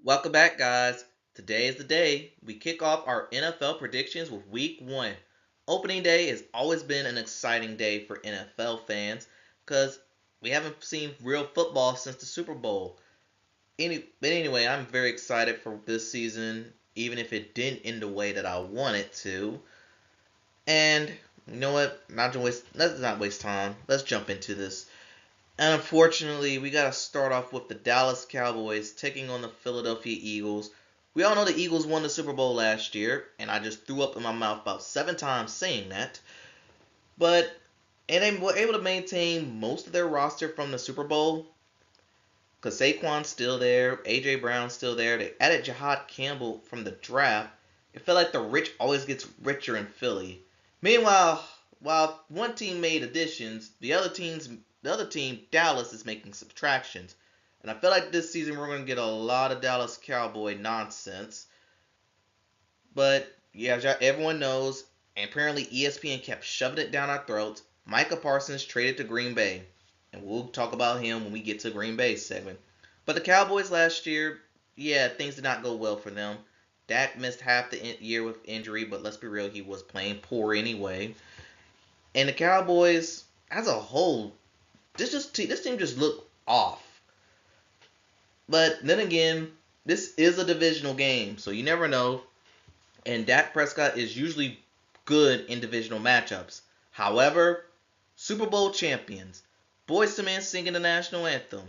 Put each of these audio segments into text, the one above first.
Welcome back, guys. Today is the day we kick off our NFL predictions with Week 1. Opening day has always been an exciting day for NFL fans because we haven't seen real football since the Super Bowl. But anyway, I'm very excited for this season, even if it didn't end the way that I wanted to. And you know what? Let's not waste time. Let's jump into this. And unfortunately, we got to start off with the Dallas Cowboys taking on the Philadelphia Eagles. We all know the Eagles won the Super Bowl last year, and I just threw up in my mouth about 7 times saying that. And they were able to maintain most of their roster from the Super Bowl because Saquon's still there, AJ Brown's still there. They added Jahad Campbell from the draft. It felt like the rich always gets richer in Philly. Meanwhile, while one team made additions, the other team, Dallas, is making subtractions. And I feel like this season we're going to get a lot of Dallas Cowboy nonsense. But yeah, everyone knows, and apparently ESPN kept shoving it down our throats. Micah Parsons traded to Green Bay, and we'll talk about him when we get to Green Bay segment. But the Cowboys last year, yeah, things did not go well for them. Dak missed half the year with injury, but let's be real, he was playing poor anyway. And the Cowboys, as a whole, this team just looked off. But then again, this is a divisional game, so you never know. And Dak Prescott is usually good in divisional matchups. However, Super Bowl champions, Boyz II Men singing the national anthem,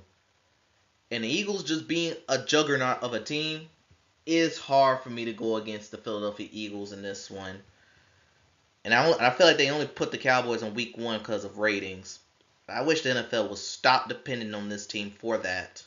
and the Eagles just being a juggernaut of a team, is hard for me to go against the Philadelphia Eagles in this one. And I feel like they only put the Cowboys on week 1 because of ratings. I wish the NFL would stop depending on this team for that.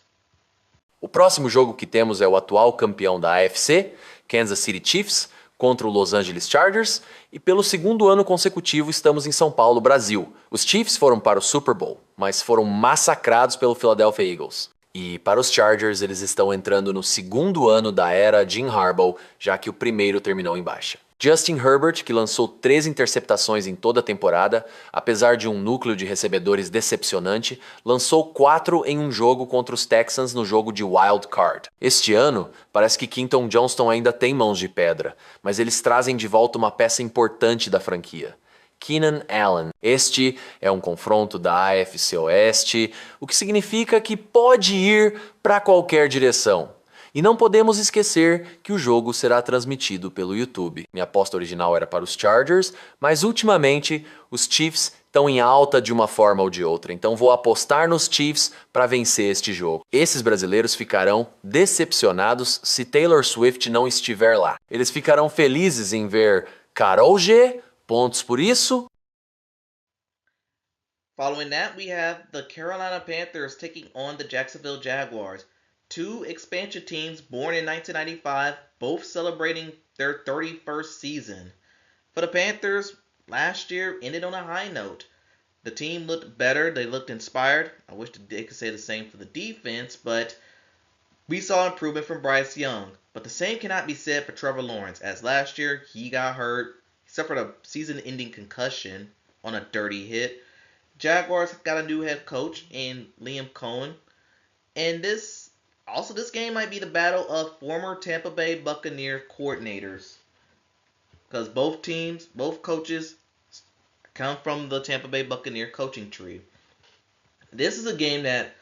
O próximo jogo que temos é o atual campeão da AFC, Kansas City Chiefs, contra o Los Angeles Chargers, e pelo segundo ano consecutivo estamos em São Paulo, Brasil. Os Chiefs foram para o Super Bowl, mas foram massacrados pelo Philadelphia Eagles. E para os Chargers, eles estão entrando no segundo ano da era Jim Harbaugh, já que o primeiro terminou em baixa. Justin Herbert, que lançou 13 interceptações em toda a temporada, apesar de um núcleo de recebedores decepcionante, lançou 4 em um jogo contra os Texans no jogo de Wild Card. Este ano, parece que Quinton Johnston ainda tem mãos de pedra, mas eles trazem de volta uma peça importante da franquia. Keenan Allen. Este é um confronto da AFC Oeste, o que significa que pode ir para qualquer direção. E não podemos esquecer que o jogo será transmitido pelo YouTube. Minha aposta original era para os Chargers, mas ultimamente os Chiefs estão em alta de uma forma ou de outra, então vou apostar nos Chiefs para vencer este jogo. Esses brasileiros ficarão decepcionados se Taylor Swift não estiver lá. Eles ficarão felizes em ver Karol G, pontos por isso. Following that, we have the Carolina Panthers taking on the Jacksonville Jaguars. Two expansion teams born in 1995, both celebrating their 31st season. For the Panthers, last year ended on a high note. The team looked better, they looked inspired. I wish they could say the same for the defense, but we saw improvement from Bryce Young. But the same cannot be said for Trevor Lawrence, as last year he got hurt. He suffered a season ending concussion on a dirty hit. Jaguars got a new head coach in Liam Cohen. And this game might be the battle of former Tampa Bay Buccaneer coordinators. Because both coaches come from the Tampa Bay Buccaneer coaching tree. This is a game that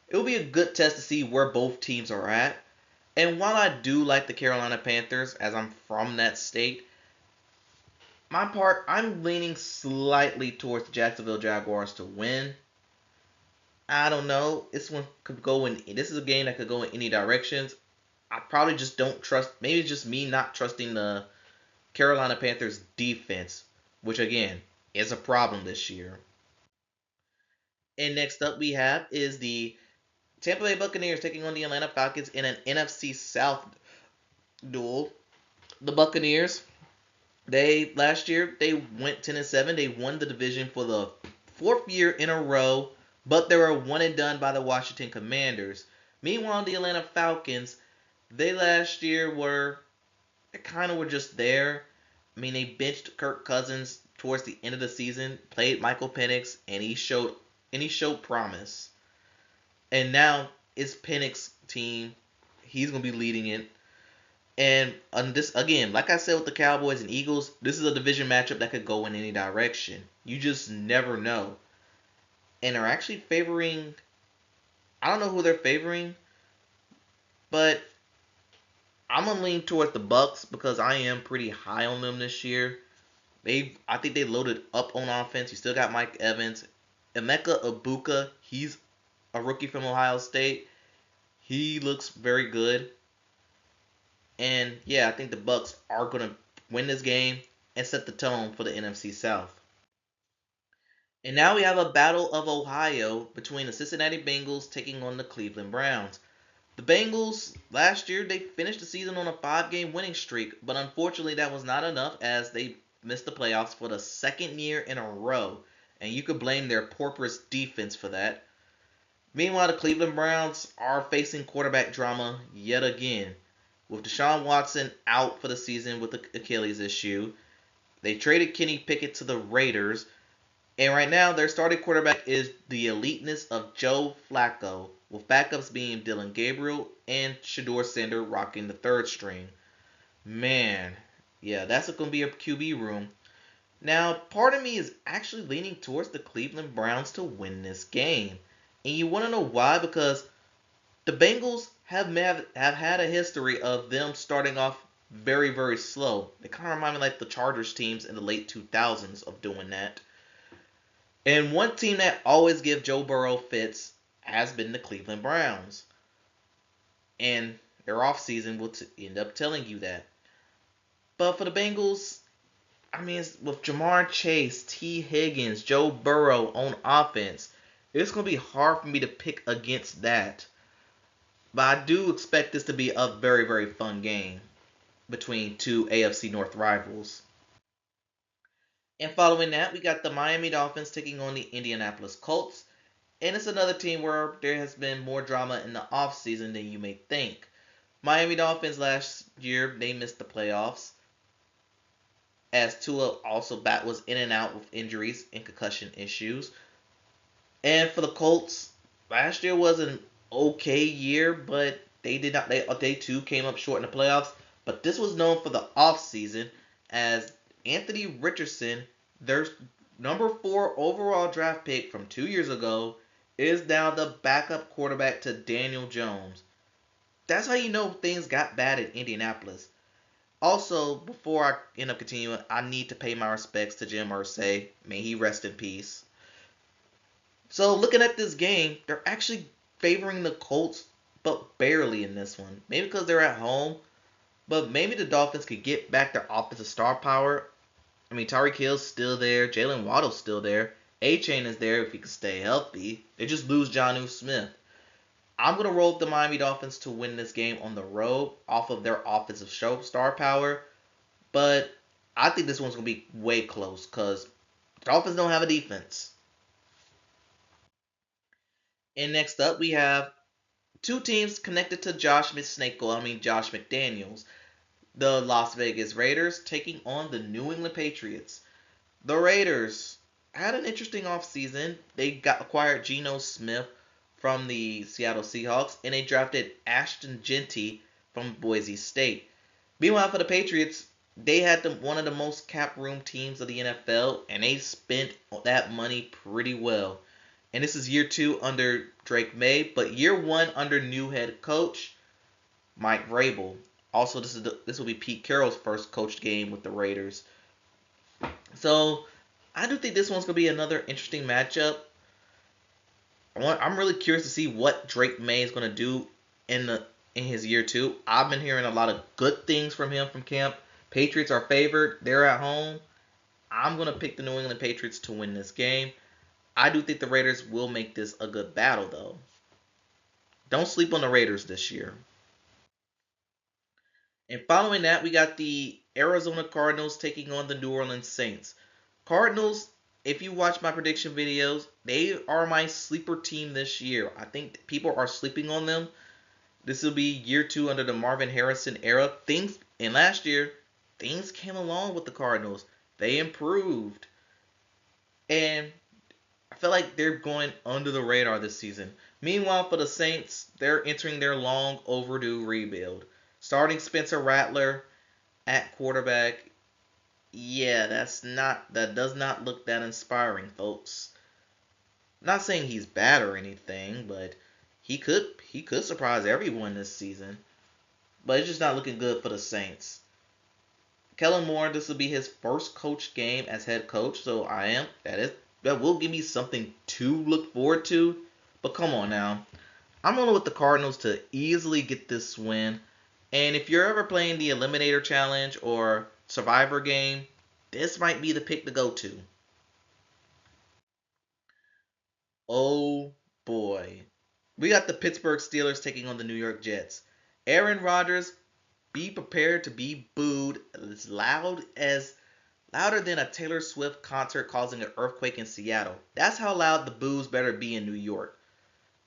it will be a good test to see where both teams are at. And while I do like the Carolina Panthers, as I'm from that state, I'm leaning slightly towards the Jacksonville Jaguars to win. I don't know. This one could go in. This is a game that could go in any directions. I probably just don't trust. Maybe it's just me not trusting the Carolina Panthers defense, which again is a problem this year. And next up we have is the Tampa Bay Buccaneers taking on the Atlanta Falcons in an NFC South duel. The Buccaneers, they last year they went 10-7. They won the division for the 4th year in a row, but they were one and done by the Washington Commanders. Meanwhile, the Atlanta Falcons, they last year were just there. I mean, they benched Kirk Cousins towards the end of the season, played Michael Penix, and he showed promise. And now it's Penix's team. He's gonna be leading it. And on this again, like I said with the Cowboys and Eagles, this is a division matchup that could go in any direction. You just never know. And they're actually favoring. I don't know who they're favoring, but I'm gonna lean towards the Bucks because I am pretty high on them this year. I think they loaded up on offense. You still got Mike Evans, Emeka Ibuka. He's a rookie from Ohio State. He looks very good. And yeah, I think the Bucks are gonna win this game and set the tone for the NFC South. And now we have a battle of Ohio between the Cincinnati Bengals taking on the Cleveland Browns. The Bengals last year they finished the season on a 5-game winning streak, but unfortunately that was not enough as they missed the playoffs for the second year in a row, and you could blame their porpoise defense for that. Meanwhile, the Cleveland Browns are facing quarterback drama yet again. With Deshaun Watson out for the season with the Achilles issue, they traded Kenny Pickett to the Raiders, and right now their starting quarterback is the eliteness of Joe Flacco, with backups being Dylan Gabriel and Shedeur Sanders rocking the third string. Man, yeah, that's going to be a QB room. Now, part of me is actually leaning towards the Cleveland Browns to win this game. And you want to know why? Because the Bengals have had a history of them starting off very, very slow. They kind of remind me like the Chargers teams in the late 2000s of doing that. And one team that always give Joe Burrow fits has been the Cleveland Browns. And their offseason will end up telling you that. But for the Bengals, I mean, it's with Jamar Chase, T. Higgins, Joe Burrow on offense, it's going to be hard for me to pick against that. But I do expect this to be a very, very fun game between two AFC North rivals. And following that, we got the Miami Dolphins taking on the Indianapolis Colts. And it's another team where there has been more drama in the offseason than you may think. Miami Dolphins last year, they missed the playoffs as Tua also was in and out with injuries and concussion issues. And for the Colts, last year was an okay year, but they too came up short in the playoffs. But this was known for the offseason as Anthony Richardson, their number 4 overall draft pick from 2 years ago, is now the backup quarterback to Daniel Jones. That's how you know things got bad in Indianapolis. Also, before I end up continuing, I need to pay my respects to Jim Irsay. May he rest in peace. So, looking at this game, they're actually favoring the Colts, but barely in this one. Maybe because they're at home, but maybe the Dolphins could get back their offensive star power. I mean, Tyreek Hill's still there. Jalen Waddle's still there. A-Chain is there if he can stay healthy. They just lose Jonnu Smith. I'm going to roll with the Miami Dolphins to win this game on the road off of their offensive star power. But I think this one's going to be way close because the Dolphins don't have a defense. And next up, we have two teams connected to Josh McDaniels. The Las Vegas Raiders taking on the New England Patriots. The Raiders had an interesting offseason. They acquired Geno Smith from the Seattle Seahawks, and they drafted Ashton Jeanty from Boise State. Meanwhile, for the Patriots, they had one of the most cap room teams of the NFL, and they spent that money pretty well. And this is year 2 under Drake May, but year 1 under new head coach Mike Vrabel. Also, this will be Pete Carroll's first coached game with the Raiders. So, I do think this one's going to be another interesting matchup. I'm really curious to see what Drake May is going to do in his year 2. I've been hearing a lot of good things from him from camp. Patriots are favored. They're at home. I'm going to pick the New England Patriots to win this game. I do think the Raiders will make this a good battle, though. Don't sleep on the Raiders this year. And following that, we got the Arizona Cardinals taking on the New Orleans Saints. Cardinals, if you watch my prediction videos, they are my sleeper team this year. I think people are sleeping on them. This will be year 2 under the Marvin Harrison era. And last year, things came along with the Cardinals. They improved. And I feel like they're going under the radar this season. Meanwhile, for the Saints, they're entering their long overdue rebuild. Starting Spencer Rattler at quarterback, yeah, that does not look that inspiring, folks. Not saying he's bad or anything, but he could surprise everyone this season. But it's just not looking good for the Saints. Kellen Moore, this will be his first coach game as head coach, so that will give me something to look forward to. But come on now, I'm rolling with the Cardinals to easily get this win. And if you're ever playing the Eliminator Challenge or Survivor game, this might be the pick to go to. Oh boy. We got the Pittsburgh Steelers taking on the New York Jets. Aaron Rodgers, be prepared to be booed louder than a Taylor Swift concert causing an earthquake in Seattle. That's how loud the boos better be in New York.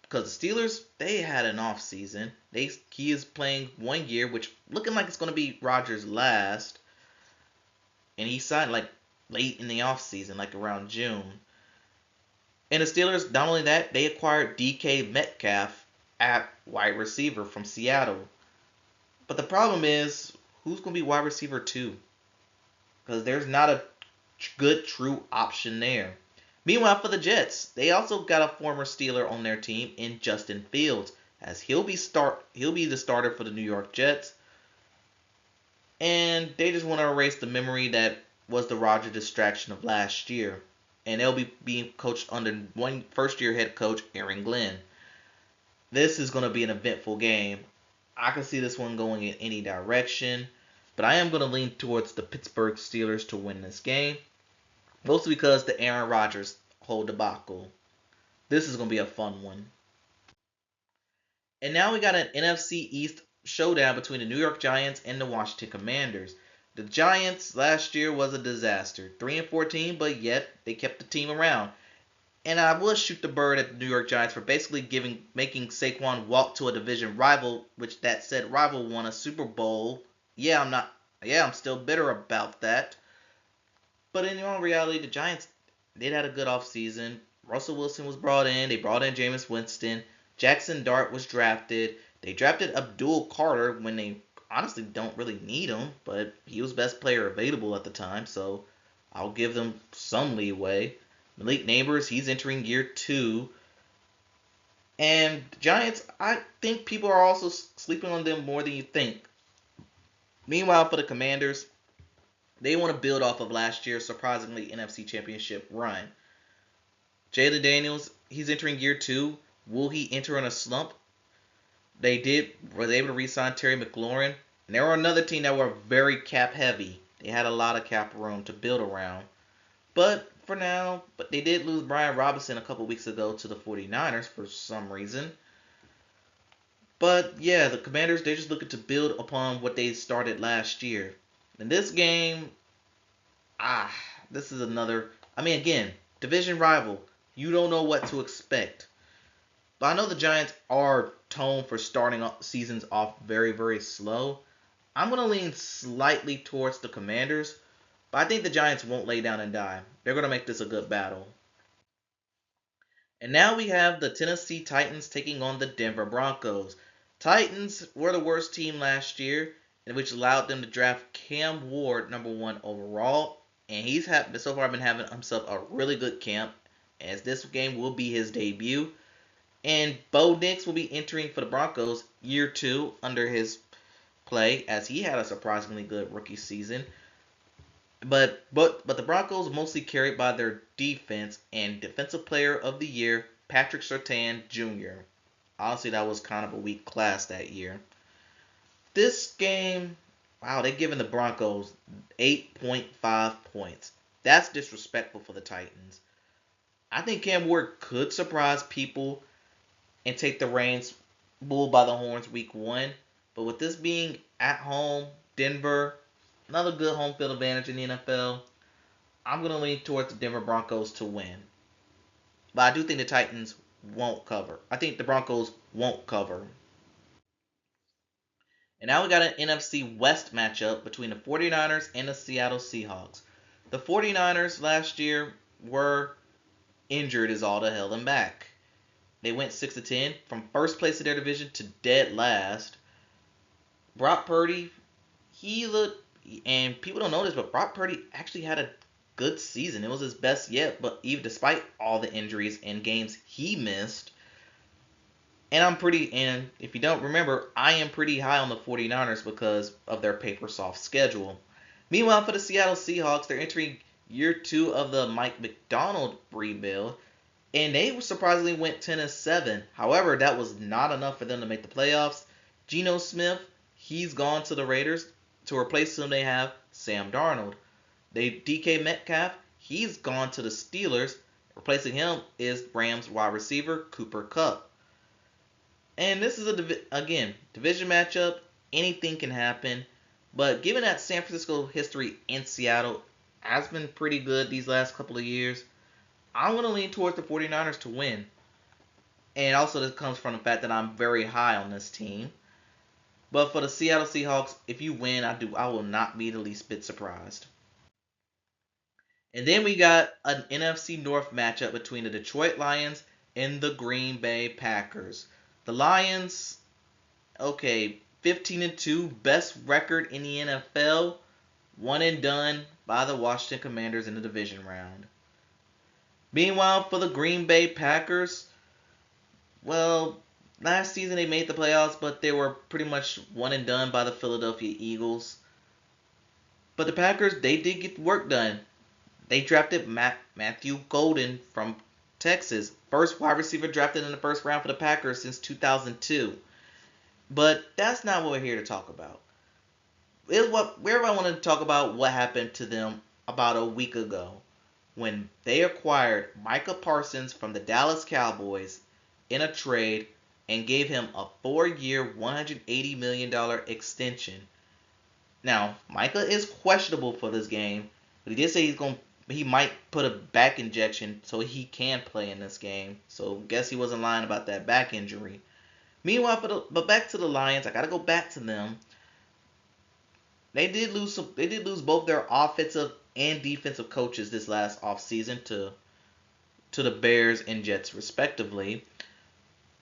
Because the Steelers, they had an off season. He is playing 1 year, which looking like it's going to be Rodgers' last. And he signed like late in the off season, like around June. And the Steelers, not only that, they acquired DK Metcalf at wide receiver from Seattle. But the problem is, who's going to be wide receiver 2? Because there's not a good true option there. Meanwhile, for the Jets, they also got a former Steeler on their team in Justin Fields, as he'll be the starter for the New York Jets. And they just want to erase the memory that was the Roger distraction of last year. And they'll be being coached under one first-year head coach, Aaron Glenn. This is going to be an eventful game. I can see this one going in any direction, but I am going to lean towards the Pittsburgh Steelers to win this game, mostly because the Aaron Rodgers whole debacle. This is going to be a fun one. And now we got an NFC East showdown between the New York Giants and the Washington Commanders. The Giants last year was a disaster, 3-14, but yet they kept the team around. And I will shoot the bird at the New York Giants for basically making Saquon walk to a division rival, which that said rival won a Super Bowl. I'm still bitter about that. But in all reality, the Giants did have a good offseason. Russell Wilson was brought in. They brought in Jameis Winston. Jackson Dart was drafted. They drafted Abdul Carter when they honestly don't really need him, but he was best player available at the time, so I'll give them some leeway. Malik Neighbors, he's entering year 2. And the Giants, I think people are also sleeping on them more than you think. Meanwhile, for the Commanders, they want to build off of last year's surprisingly NFC Championship run. Jalen Daniels, he's entering year 2. Will he enter in a slump? Were able to re-sign Terry McLaurin. And they were another team that were very cap heavy. They had a lot of cap room to build around. But they did lose Brian Robinson a couple weeks ago to the 49ers for some reason. But yeah, the Commanders, they're just looking to build upon what they started last year. In this game, this is another, again, division rival. You don't know what to expect. But I know the Giants are known for starting seasons off very, very slow. I'm going to lean slightly towards the Commanders, but I think the Giants won't lay down and die. They're going to make this a good battle. And now we have the Tennessee Titans taking on the Denver Broncos. Titans were the worst team last year, which allowed them to draft Cam Ward number 1 overall. And he's so far been having himself a really good camp, as this game will be his debut. And Bo Nix will be entering for the Broncos year 2 under his play, as he had a surprisingly good rookie season. But the Broncos mostly carried by their defense and Defensive Player of the Year, Patrick Surtain Jr. Honestly, that was kind of a weak class that year. This game, wow, they're giving the Broncos 8.5 points. That's disrespectful for the Titans. I think Cam Ward could surprise people and take the reins, bull by the horns week 1. But with this being at home, Denver, another good home field advantage in the NFL, I'm going to lean towards the Denver Broncos to win. But I do think the Titans won't cover. I think the Broncos won't cover. And now we got an NFC West matchup between the 49ers and the Seattle Seahawks. The 49ers last year were injured as all to hell and back. They went 6-10 from first place of their division to dead last. Brock Purdy, he looked, and people don't know this, but Brock Purdy actually had a good season. It was his best yet, but even despite all the injuries and games he missed. And if you don't remember, I am pretty high on the 49ers because of their paper soft schedule. Meanwhile, for the Seattle Seahawks, they're entering year 2 of the Mike McDonald rebuild, and they surprisingly went 10-7. However, that was not enough for them to make the playoffs. Geno Smith, he's gone to the Raiders. To replace him, they have Sam Darnold. DK Metcalf, he's gone to the Steelers. Replacing him is Rams wide receiver Cooper Kupp. And this is again division matchup. Anything can happen, but given that San Francisco history in Seattle has been pretty good these last couple of years, I'm going to lean towards the 49ers to win. And also this comes from the fact that I'm very high on this team. But for the Seattle Seahawks, if you win, I will not be the least bit surprised. And then we got an NFC North matchup between the Detroit Lions and the Green Bay Packers. The Lions, okay, 15-2, best record in the NFL, one and done by the Washington Commanders in the division round. Meanwhile, for the Green Bay Packers, well, last season they made the playoffs, but they were pretty much one and done by the Philadelphia Eagles. But the Packers, they did get work done. They drafted Matthew Golden from Texas, first wide receiver drafted in the first round for the Packers since 2002. But that's not what we're here to talk about. I wanted to talk about what happened to them about a week ago when they acquired Micah Parsons from the Dallas Cowboys in a trade and gave him a 4-year, $180 million extension. Now, Micah is questionable for this game, but he did say he might put a back injection so he can play in this game. So guess he wasn't lying about that back injury. Meanwhile, but back to the Lions, I gotta go back to them. They did lose both their offensive and defensive coaches this last offseason to the Bears and Jets respectively.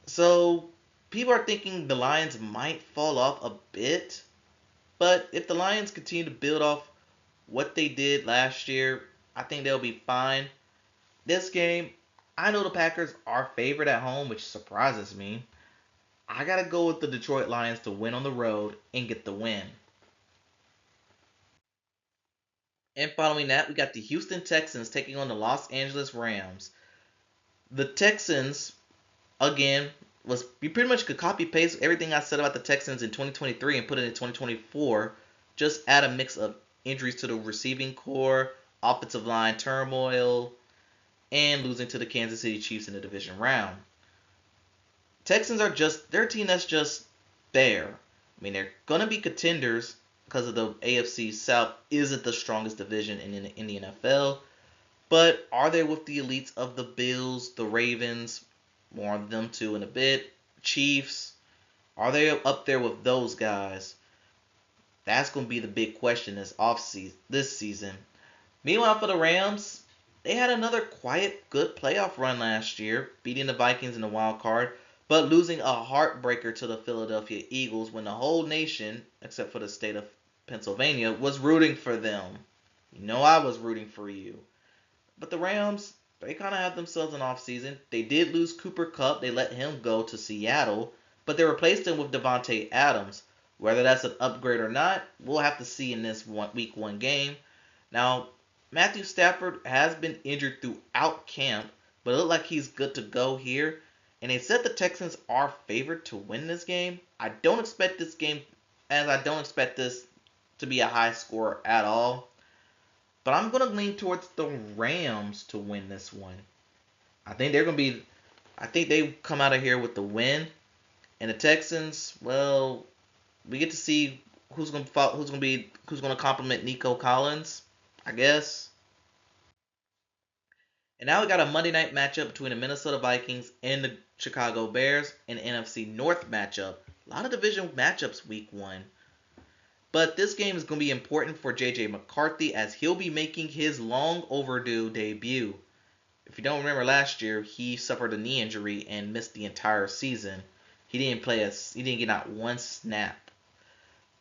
So people are thinking the Lions might fall off a bit. But if the Lions continue to build off what they did last year, I think they'll be fine. This game, I know the Packers are favored at home, which surprises me. I got to go with the Detroit Lions to win on the road and get the win. And following that, we got the Houston Texans taking on the Los Angeles Rams. The Texans, again, you pretty much could copy paste everything I said about the Texans in 2023 and put it in 2024. Just add a mix of injuries to the receiving core, offensive line turmoil, and losing to the Kansas City Chiefs in the division round. Texans they're a team that's just there. I mean, they're going to be contenders because of the AFC South isn't the strongest division in the NFL. But are they with the elites of the Bills, the Ravens, more on them too in a bit, Chiefs? Are they up there with those guys? That's going to be the big question this season. Meanwhile, for the Rams, they had another quiet, good playoff run last year, beating the Vikings in the wild card, but losing a heartbreaker to the Philadelphia Eagles when the whole nation, except for the state of Pennsylvania, was rooting for them. You know I was rooting for you. But the Rams, they kind of have themselves an offseason. They did lose Cooper Kupp. They let him go to Seattle, but they replaced him with Davante Adams. Whether that's an upgrade or not, we'll have to see in this week 1 game. Now, Matthew Stafford has been injured throughout camp, but it looked like he's good to go here. And they said the Texans are favored to win this game. I don't expect this to be a high score at all. But I'm going to lean towards the Rams to win this one. I think they come out of here with the win. And the Texans, well, we get to see who's going to compliment Nico Collins, I guess. And now we got a Monday night matchup between the Minnesota Vikings and the Chicago Bears, an NFC North matchup. A lot of division matchups week 1. But this game is going to be important for J.J. McCarthy as he'll be making his long overdue debut. If you don't remember last year, he suffered a knee injury and missed the entire season. He didn't get out one snap.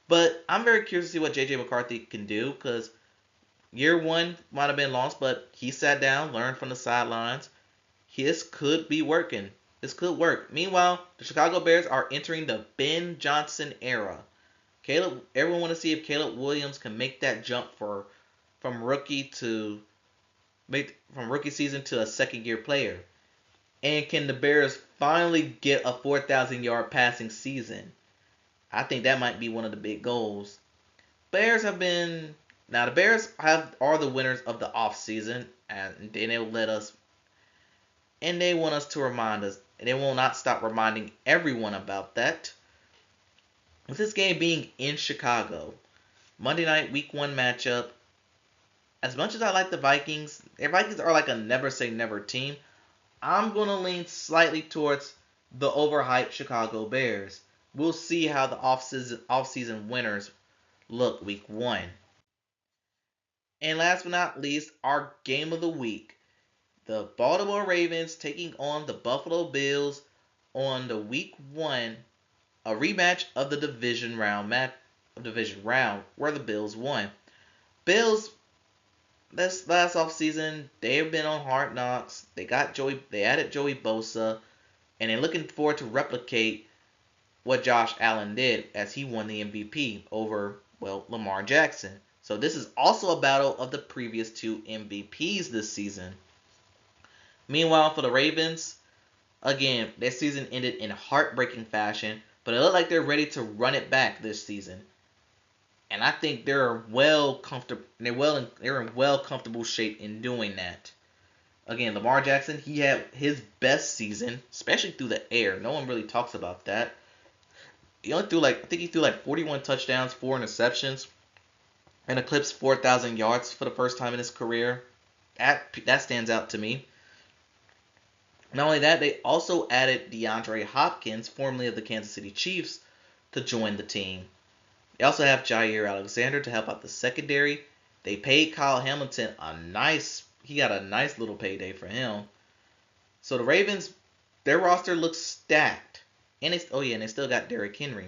But I'm very curious to see what JJ McCarthy can do because year one might have been lost, but he sat down, learned from the sidelines. His could be working. This could work. Meanwhile, the Chicago Bears are entering the Ben Johnson era. Everyone want to see if Caleb Williams can make that jump from rookie to from rookie season to a second year player. And can the Bears finally get a 4,000-yard passing season? I think that might be one of the big goals. Bears have been Now the Bears are the winners of the offseason, and they want us to remind us, and they will not stop reminding everyone about that. With this game being in Chicago, Monday night week 1 matchup, as much as I like the Vikings are like a never say never team. I'm going to lean slightly towards the overhyped Chicago Bears. We'll see how the offseason winners look week 1. And last but not least, our game of the week. The Baltimore Ravens taking on the Buffalo Bills on the week 1, a rematch of the division round where the Bills won. Bills this last offseason, they have been on Hard Knocks. They added Joey Bosa, and they're looking forward to replicate what Josh Allen did as he won the MVP over, Lamar Jackson. So this is also a battle of the previous 2 MVPs this season. Meanwhile, for the Ravens, again, their season ended in heartbreaking fashion, but it looked like they're ready to run it back this season. And I think they're in well comfortable shape in doing that. Again, Lamar Jackson, he had his best season, especially through the air. No one really talks about that. He only threw I think he threw 41 touchdowns, 4 interceptions, and eclipsed 4,000 yards for the first time in his career. That stands out to me. Not only that, they also added DeAndre Hopkins, formerly of the Kansas City Chiefs, to join the team. They also have Jaire Alexander to help out the secondary. They paid Kyle Hamilton he got a nice little payday for him. So the Ravens, their roster looks stacked. And they still got Derrick Henry.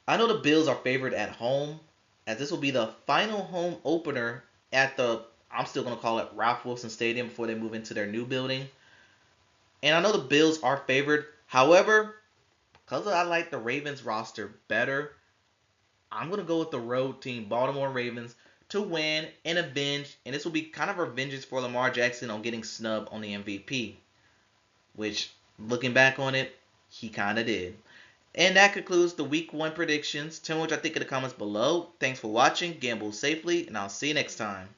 I know the Bills are favored at home, as this will be the final home opener at I'm still going to call it Ralph Wilson Stadium before they move into their new building. And I know the Bills are favored. However, because I like the Ravens roster better, I'm going to go with the road team, Baltimore Ravens, to win and avenge. And this will be kind of revenge for Lamar Jackson on getting snubbed on the MVP. Which, looking back on it, he kind of did. And that concludes the week 1 predictions. Tell me what y'all think in the comments below. Thanks for watching. Gamble safely, and I'll see you next time.